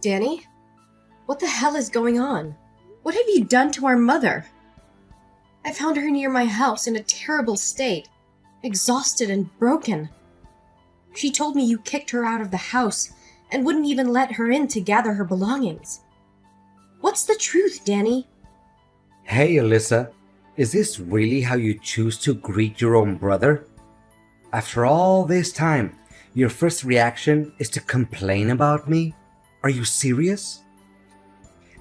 Danny, what the hell is going on? What have you done to our mother? I found her near my house in a terrible state, exhausted and broken. She told me you kicked her out of the house and wouldn't even let her in to gather her belongings. What's the truth, Danny? Hey, Alyssa, is this really how you choose to greet your own brother? After all this time, your first reaction is to complain about me? Are you serious?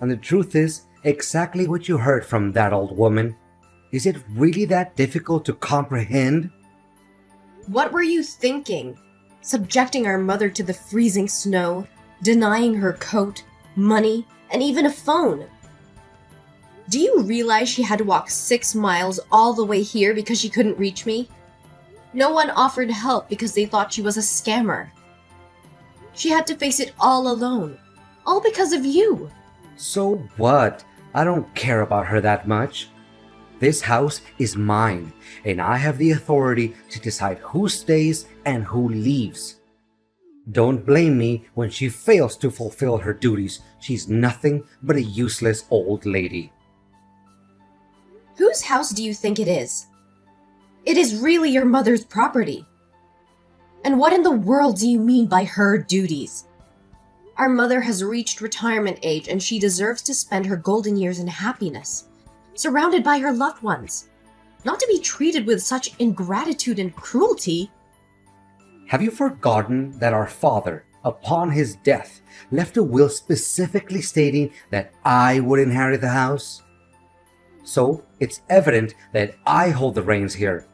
And the truth is exactly what you heard from that old woman. Is it really that difficult to comprehend? What were you thinking? Subjecting our mother to the freezing snow, denying her coat, money, and even a phone. Do you realize she had to walk 6 miles all the way here because she couldn't reach me? No one offered help because they thought she was a scammer. She had to face it all alone, all because of you. So what? I don't care about her that much. This house is mine, and I have the authority to decide who stays and who leaves. Don't blame me when she fails to fulfill her duties. She's nothing but a useless old lady. Whose house do you think it is? It is really your mother's property. And what in the world do you mean by her duties? Our mother has reached retirement age and she deserves to spend her golden years in happiness, surrounded by her loved ones, not to be treated with such ingratitude and cruelty. Have you forgotten that our father, upon his death, left a will specifically stating that I would inherit the house? So it's evident that I hold the reins here.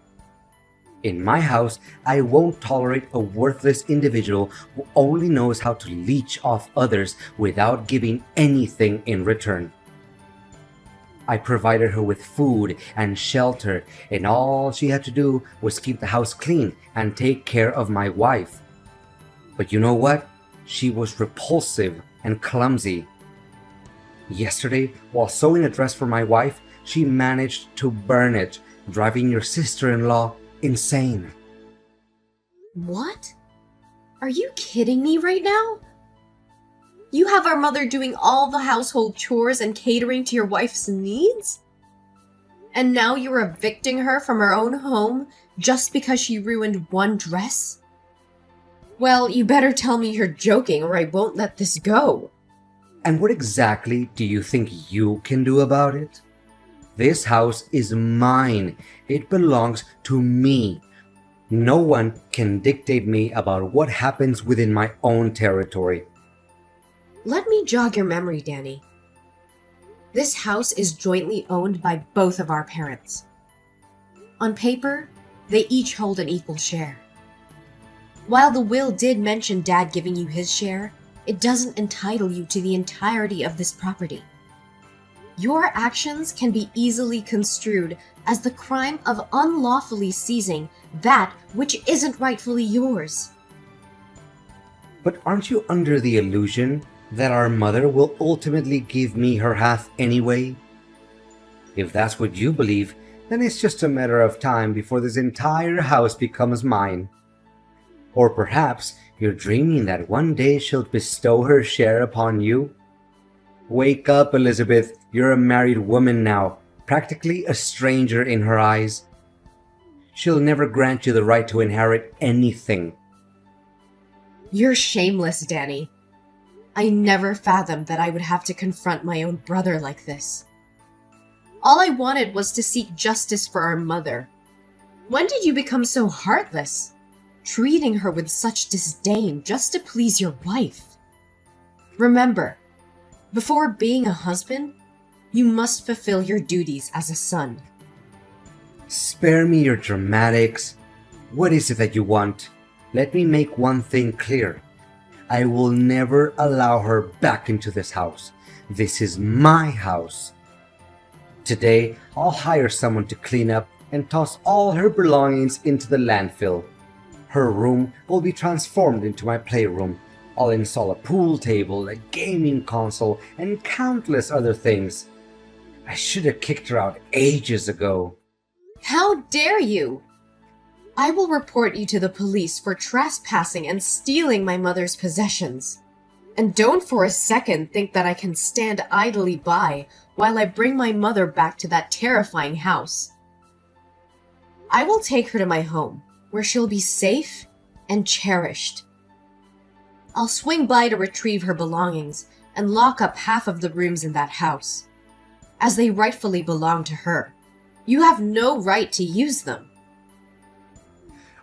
In my house, I won't tolerate a worthless individual who only knows how to leech off others without giving anything in return. I provided her with food and shelter, and all she had to do was keep the house clean and take care of my wife. But you know what? She was repulsive and clumsy. Yesterday, while sewing a dress for my wife, she managed to burn it, driving your sister-in-law insane. What? Are you kidding me right now? You have our mother doing all the household chores and catering to your wife's needs? And now you're evicting her from her own home just because she ruined one dress? Well, you better tell me you're joking or I won't let this go. And what exactly do you think you can do about it? This house is mine. It belongs to me. No one can dictate me about what happens within my own territory. Let me jog your memory, Danny. This house is jointly owned by both of our parents. On paper, they each hold an equal share. While the will did mention Dad giving you his share, it doesn't entitle you to the entirety of this property. Your actions can be easily construed as the crime of unlawfully seizing that which isn't rightfully yours. But aren't you under the illusion that our mother will ultimately give me her half anyway? If that's what you believe, then it's just a matter of time before this entire house becomes mine. Or perhaps you're dreaming that one day she'll bestow her share upon you? Wake up, Elizabeth. You're a married woman now, practically a stranger in her eyes. She'll never grant you the right to inherit anything. You're shameless, Danny. I never fathomed that I would have to confront my own brother like this. All I wanted was to seek justice for our mother. When did you become so heartless, treating her with such disdain just to please your wife? Remember, before being a husband, you must fulfill your duties as a son. Spare me your dramatics. What is it that you want? Let me make one thing clear. I will never allow her back into this house. This is my house. Today, I'll hire someone to clean up and toss all her belongings into the landfill. Her room will be transformed into my playroom. I'll install a pool table, a gaming console, and countless other things. I should have kicked her out ages ago. How dare you! I will report you to the police for trespassing and stealing my mother's possessions. And don't for a second think that I can stand idly by while I bring my mother back to that terrifying house. I will take her to my home, where she'll be safe and cherished. I'll swing by to retrieve her belongings and lock up half of the rooms in that house, as they rightfully belong to her. You have no right to use them.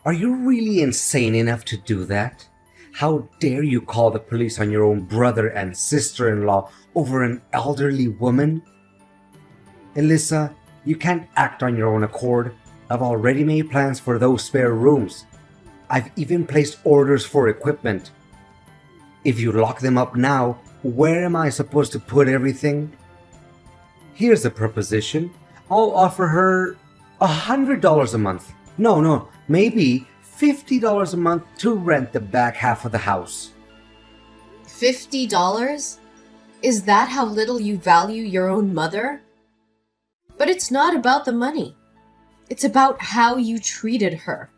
Are you really insane enough to do that? How dare you call the police on your own brother and sister-in-law over an elderly woman? Alyssa, you can't act on your own accord. I've already made plans for those spare rooms. I've even placed orders for equipment. If you lock them up now, where am I supposed to put everything? Here's a proposition. I'll offer her $100 a month. No, maybe $50 a month to rent the back half of the house. $50? Is that how little you value your own mother? But it's not about the money. It's about how you treated her.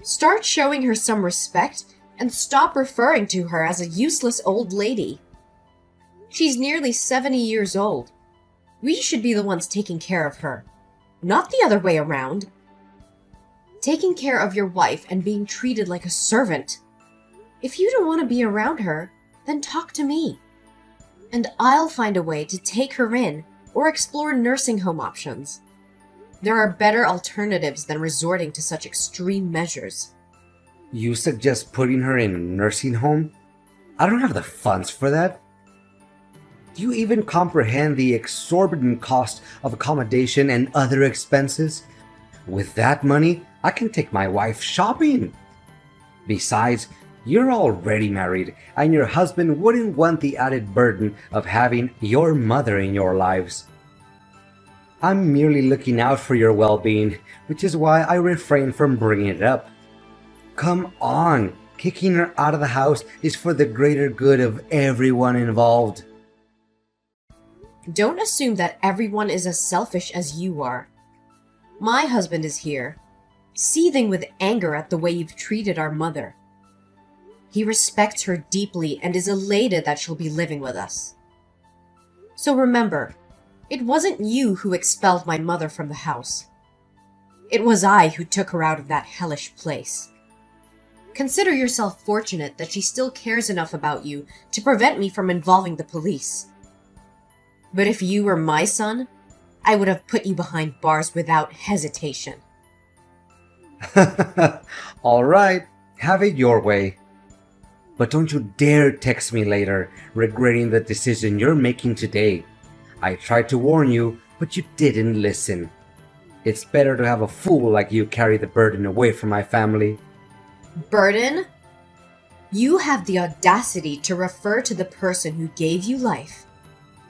Start showing her some respect and stop referring to her as a useless old lady. She's nearly 70 years old. We should be the ones taking care of her, not the other way around. Taking care of your wife and being treated like a servant. If you don't want to be around her, then talk to me. And I'll find a way to take her in or explore nursing home options. There are better alternatives than resorting to such extreme measures. You suggest putting her in a nursing home? I don't have the funds for that. Do you even comprehend the exorbitant cost of accommodation and other expenses? With that money, I can take my wife shopping. Besides, you're already married, and your husband wouldn't want the added burden of having your mother in your lives. I'm merely looking out for your well-being, which is why I refrain from bringing it up. Come on, kicking her out of the house is for the greater good of everyone involved. Don't assume that everyone is as selfish as you are. My husband is here, seething with anger at the way you've treated our mother. He respects her deeply and is elated that she'll be living with us. So remember, it wasn't you who expelled my mother from the house. It was I who took her out of that hellish place. Consider yourself fortunate that she still cares enough about you to prevent me from involving the police. But if you were my son, I would have put you behind bars without hesitation. All right, have it your way. But don't you dare text me later, regretting the decision you're making today. I tried to warn you, but you didn't listen. It's better to have a fool like you carry the burden away from my family. Burden? You have the audacity to refer to the person who gave you life,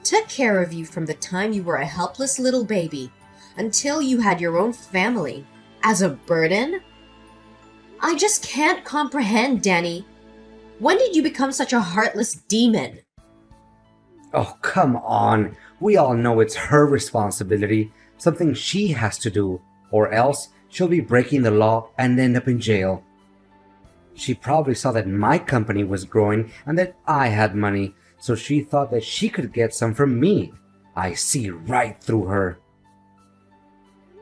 took care of you from the time you were a helpless little baby until you had your own family, as a burden? I just can't comprehend, Danny. When did you become such a heartless demon? Oh, come on. We all know it's her responsibility, something she has to do, or else she'll be breaking the law and end up in jail. She probably saw that my company was growing and that I had money, so she thought that she could get some from me. I see right through her.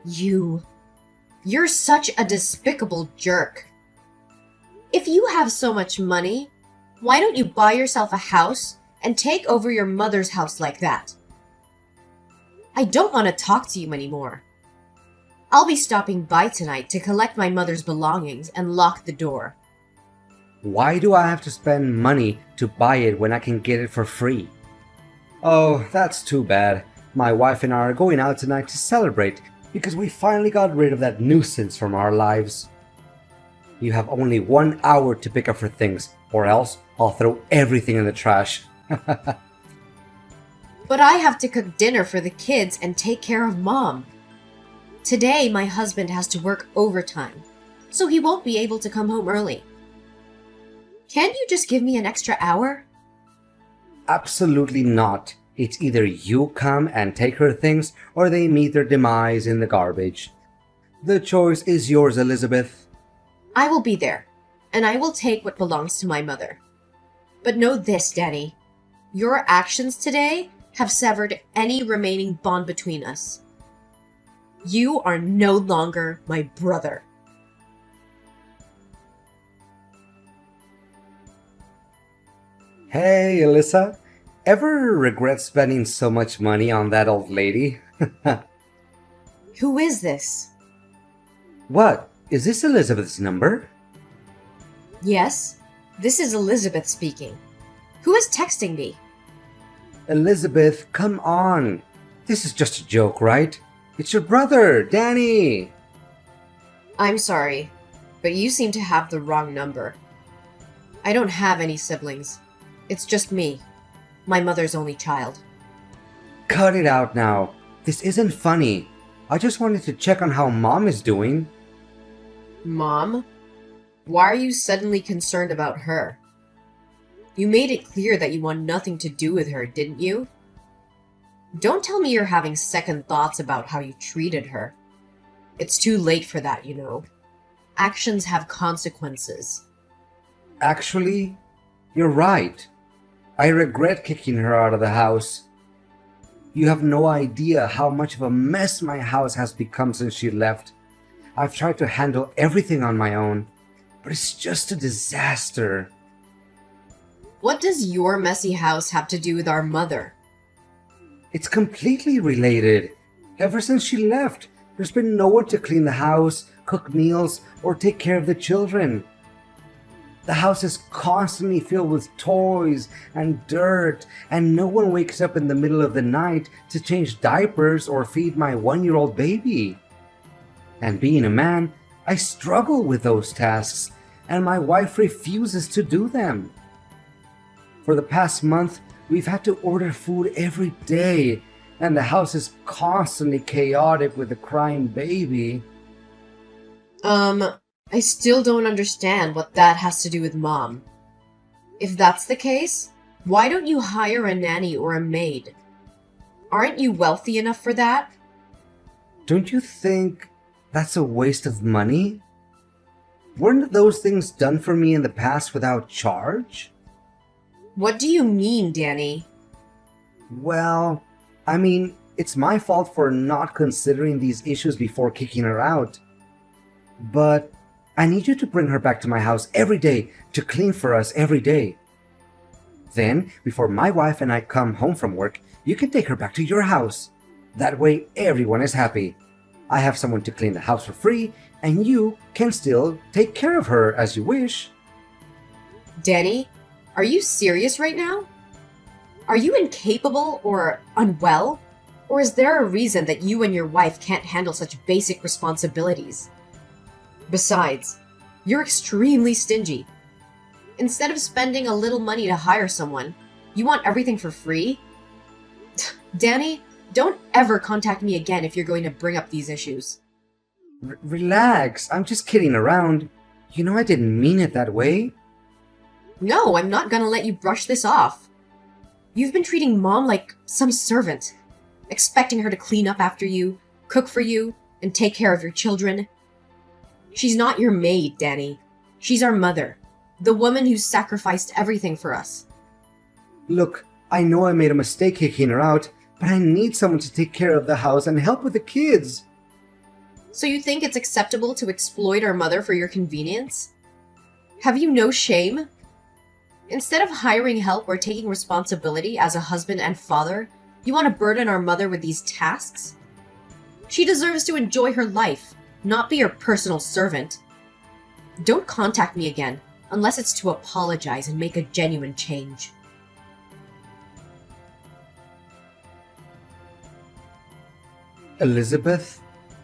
You're such a despicable jerk. If you have so much money, why don't you buy yourself a house and take over your mother's house like that? I don't want to talk to you anymore. I'll be stopping by tonight to collect my mother's belongings and lock the door. Why do I have to spend money to buy it when I can get it for free? Oh, that's too bad. My wife and I are going out tonight to celebrate because we finally got rid of that nuisance from our lives. You have only 1 hour to pick up her things, or else I'll throw everything in the trash. But I have to cook dinner for the kids and take care of Mom. Today, my husband has to work overtime, so he won't be able to come home early. Can't you just give me an extra hour? Absolutely not. It's either you come and take her things, or they meet their demise in the garbage. The choice is yours, Elizabeth. I will be there, and I will take what belongs to my mother. But know this, Danny. Your actions today have severed any remaining bond between us. You are no longer my brother. Hey, Alyssa. Ever regret spending so much money on that old lady? Who is this? What? Is this Elizabeth's number? Yes, this is Elizabeth speaking. Who is texting me? Elizabeth, come on. This is just a joke, right? It's your brother, Danny. I'm sorry, but you seem to have the wrong number. I don't have any siblings. It's just me, my mother's only child. Cut it out now. This isn't funny. I just wanted to check on how Mom is doing. Mom? Why are you suddenly concerned about her? You made it clear that you want nothing to do with her, didn't you? Don't tell me you're having second thoughts about how you treated her. It's too late for that, you know. Actions have consequences. Actually, you're right. I regret kicking her out of the house. You have no idea how much of a mess my house has become since she left. I've tried to handle everything on my own, but it's just a disaster. What does your messy house have to do with our mother? It's completely related. Ever since she left, there's been no one to clean the house, cook meals, or take care of the children. The house is constantly filled with toys and dirt, and no one wakes up in the middle of the night to change diapers or feed my 1-year-old baby. And being a man, I struggle with those tasks, and my wife refuses to do them. For the past month, we've had to order food every day, and the house is constantly chaotic with a crying baby. I still don't understand what that has to do with Mom. If that's the case, why don't you hire a nanny or a maid? Aren't you wealthy enough for that? Don't you think that's a waste of money? Weren't those things done for me in the past without charge? What do you mean, Danny? Well, I mean, it's my fault for not considering these issues before kicking her out. But I need you to bring her back to my house every day to clean for us every day. Then, before my wife and I come home from work, you can take her back to your house. That way, everyone is happy. I have someone to clean the house for free, and you can still take care of her as you wish. Danny, are you serious right now? Are you incapable or unwell? Or is there a reason that you and your wife can't handle such basic responsibilities? Besides, you're extremely stingy. Instead of spending a little money to hire someone, you want everything for free? Danny, don't ever contact me again if you're going to bring up these issues. Relax, I'm just kidding around. You know I didn't mean it that way. No, I'm not gonna let you brush this off. You've been treating Mom like some servant, expecting her to clean up after you, cook for you, and take care of your children. She's not your maid, Danny. She's our mother, the woman who's sacrificed everything for us. Look, I know I made a mistake kicking her out, but I need someone to take care of the house and help with the kids. So you think it's acceptable to exploit our mother for your convenience? Have you no shame? Instead of hiring help or taking responsibility as a husband and father, you want to burden our mother with these tasks? She deserves to enjoy her life, not be your personal servant. Don't contact me again, unless it's to apologize and make a genuine change. Elizabeth,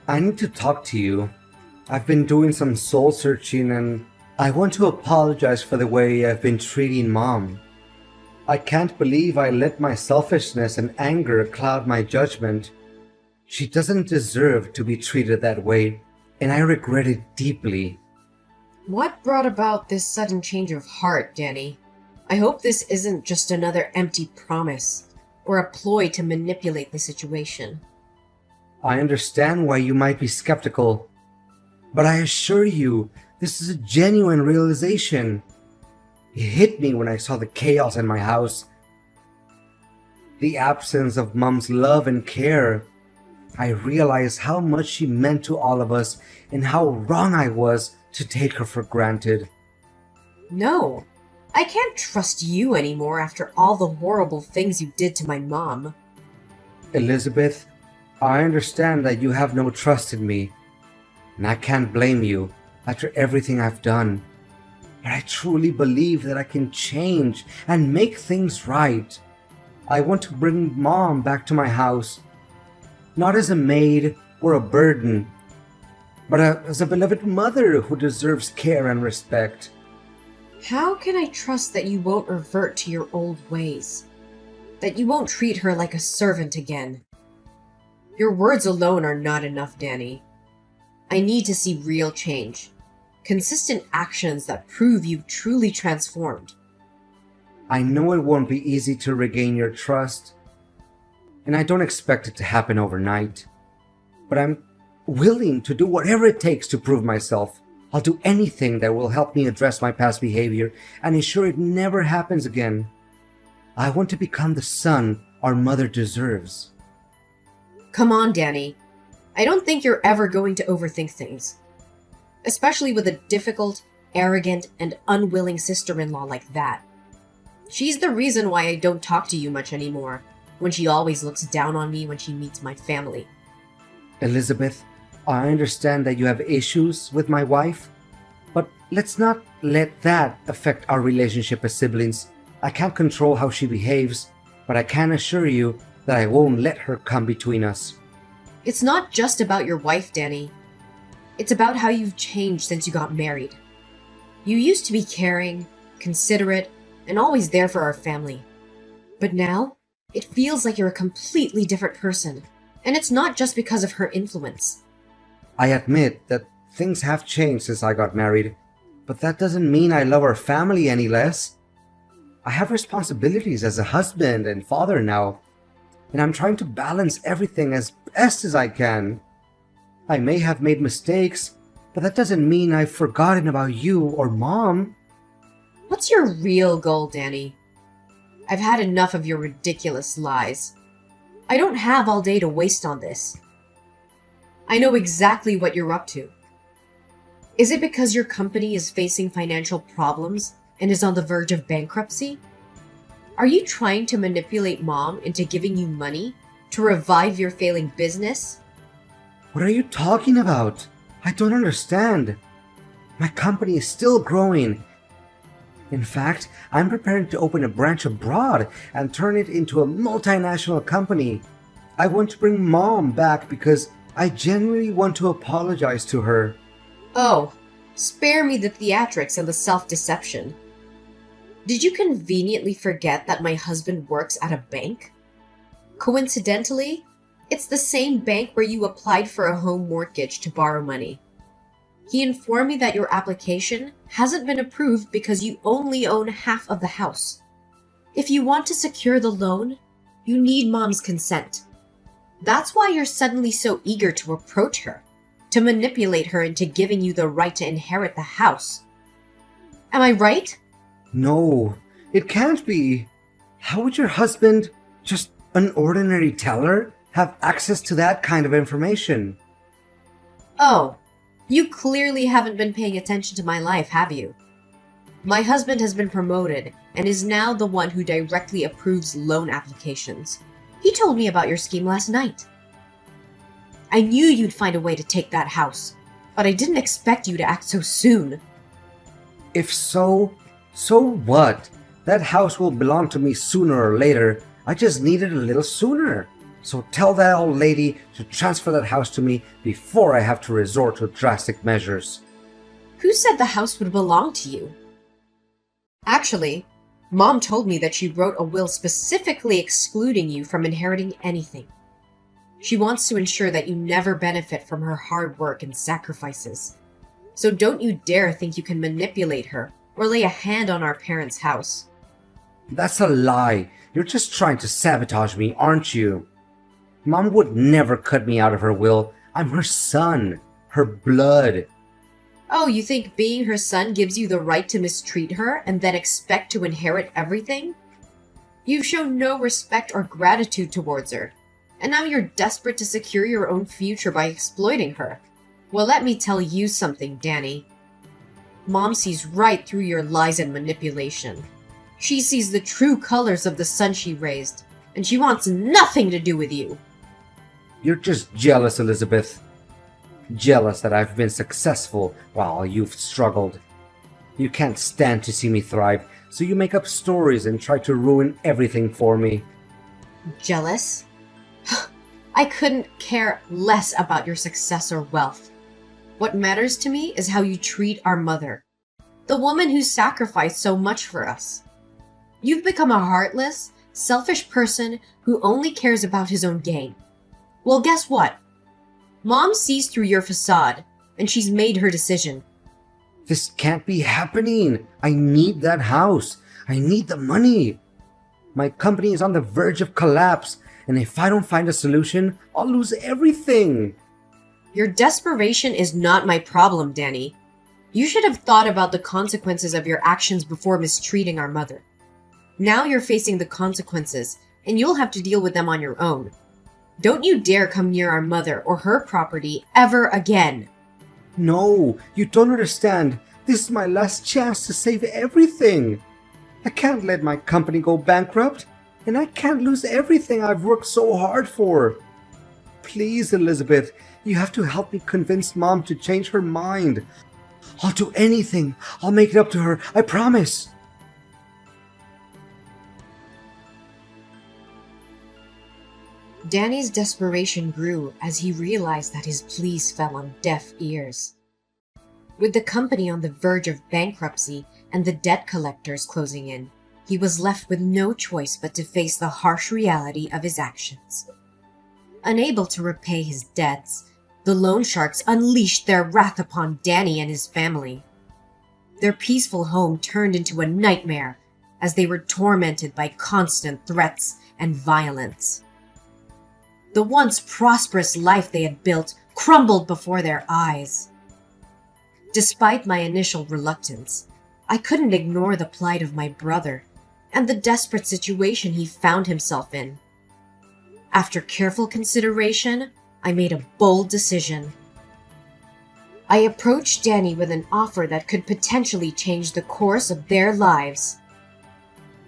I need to talk to you. I've been doing some soul searching and I want to apologize for the way I've been treating Mom. I can't believe I let my selfishness and anger cloud my judgment. She doesn't deserve to be treated that way, and I regret it deeply. What brought about this sudden change of heart, Danny? I hope this isn't just another empty promise, or a ploy to manipulate the situation. I understand why you might be skeptical, but I assure you, this is a genuine realization. It hit me when I saw the chaos in my house, the absence of Mom's love and care. I realized how much she meant to all of us and how wrong I was to take her for granted. No, I can't trust you anymore after all the horrible things you did to my mom. Elizabeth, I understand that you have no trust in me, and I can't blame you after everything I've done. But I truly believe that I can change and make things right. I want to bring Mom back to my house, not as a maid or a burden, but as a beloved mother who deserves care and respect. How can I trust that you won't revert to your old ways? That you won't treat her like a servant again? Your words alone are not enough, Danny. I need to see real change. Consistent actions that prove you've truly transformed. I know it won't be easy to regain your trust, and I don't expect it to happen overnight, but I'm willing to do whatever it takes to prove myself. I'll do anything that will help me address my past behavior and ensure it never happens again. I want to become the son our mother deserves. Come on, Danny. I don't think you're ever going to overthink things. Especially with a difficult, arrogant, and unwilling sister-in-law like that. She's the reason why I don't talk to you much anymore, when she always looks down on me when she meets my family. Elizabeth, I understand that you have issues with my wife, but let's not let that affect our relationship as siblings. I can't control how she behaves, but I can assure you that I won't let her come between us. It's not just about your wife, Danny. It's about how you've changed since you got married. You used to be caring, considerate, and always there for our family. But now, it feels like you're a completely different person, and it's not just because of her influence. I admit that things have changed since I got married, but that doesn't mean I love our family any less. I have responsibilities as a husband and father now, and I'm trying to balance everything as best as I can. I may have made mistakes, but that doesn't mean I've forgotten about you or Mom. What's your real goal, Danny? I've had enough of your ridiculous lies. I don't have all day to waste on this. I know exactly what you're up to. Is it because your company is facing financial problems and is on the verge of bankruptcy? Are you trying to manipulate Mom into giving you money to revive your failing business? What are you talking about? I don't understand. My company is still growing. In fact, I'm preparing to open a branch abroad and turn it into a multinational company. I want to bring Mom back because I genuinely want to apologize to her. Oh, spare me the theatrics and the self-deception. Did you conveniently forget that my husband works at a bank? Coincidentally, it's the same bank where you applied for a home mortgage to borrow money. He informed me that your application hasn't been approved because you only own half of the house. If you want to secure the loan, you need Mom's consent. That's why you're suddenly so eager to approach her, to manipulate her into giving you the right to inherit the house. Am I right? No, it can't be. How would your husband, just an ordinary teller, have access to that kind of information? Oh, you clearly haven't been paying attention to my life, have you? My husband has been promoted and is now the one who directly approves loan applications. He told me about your scheme last night. I knew you'd find a way to take that house, but I didn't expect you to act so soon. If so, so what? That house will belong to me sooner or later. I just need it a little sooner. So tell that old lady to transfer that house to me before I have to resort to drastic measures. Who said the house would belong to you? Actually, Mom told me that she wrote a will specifically excluding you from inheriting anything. She wants to ensure that you never benefit from her hard work and sacrifices. So don't you dare think you can manipulate her or lay a hand on our parents' house. That's a lie. You're just trying to sabotage me, aren't you? Mom would never cut me out of her will. I'm her son, her blood. Oh, you think being her son gives you the right to mistreat her and then expect to inherit everything? You've shown no respect or gratitude towards her, and now you're desperate to secure your own future by exploiting her. Well, let me tell you something, Danny. Mom sees right through your lies and manipulation. She sees the true colors of the son she raised, and she wants nothing to do with you. You're just jealous, Elizabeth. Jealous that I've been successful while you've struggled. You can't stand to see me thrive, so you make up stories and try to ruin everything for me. Jealous? I couldn't care less about your success or wealth. What matters to me is how you treat our mother, the woman who sacrificed so much for us. You've become a heartless, selfish person who only cares about his own gain. Well, guess what? Mom sees through your facade, and she's made her decision. This can't be happening. I need that house. I need the money. My company is on the verge of collapse, and if I don't find a solution, I'll lose everything. Your desperation is not my problem, Danny. You should have thought about the consequences of your actions before mistreating our mother. Now you're facing the consequences, and you'll have to deal with them on your own. Don't you dare come near our mother or her property ever again. No, you don't understand. This is my last chance to save everything. I can't let my company go bankrupt, and I can't lose everything I've worked so hard for. Please, Elizabeth, you have to help me convince Mom to change her mind. I'll do anything. I'll make it up to her. I promise. Danny's desperation grew as he realized that his pleas fell on deaf ears. With the company on the verge of bankruptcy and the debt collectors closing in, he was left with no choice but to face the harsh reality of his actions. Unable to repay his debts, the loan sharks unleashed their wrath upon Danny and his family. Their peaceful home turned into a nightmare as they were tormented by constant threats and violence. The once prosperous life they had built crumbled before their eyes. Despite my initial reluctance, I couldn't ignore the plight of my brother and the desperate situation he found himself in. After careful consideration, I made a bold decision. I approached Danny with an offer that could potentially change the course of their lives.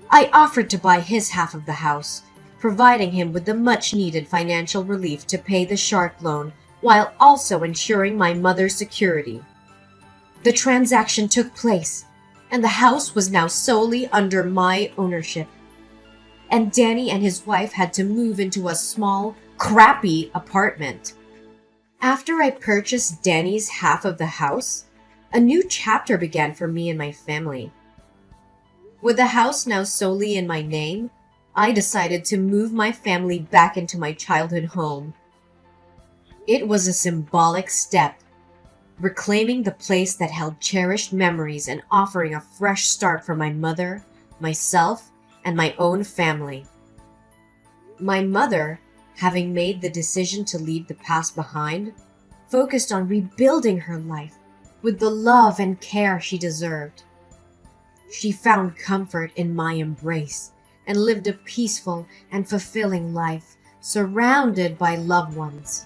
I offered to buy his half of the house, providing him with the much-needed financial relief to pay the shark loan while also ensuring my mother's security. The transaction took place, and the house was now solely under my ownership. And Danny and his wife had to move into a small, crappy apartment. After I purchased Danny's half of the house, a new chapter began for me and my family. With the house now solely in my name, I decided to move my family back into my childhood home. It was a symbolic step, reclaiming the place that held cherished memories and offering a fresh start for my mother, myself, and my own family. My mother, having made the decision to leave the past behind, focused on rebuilding her life with the love and care she deserved. She found comfort in my embrace and lived a peaceful and fulfilling life surrounded by loved ones.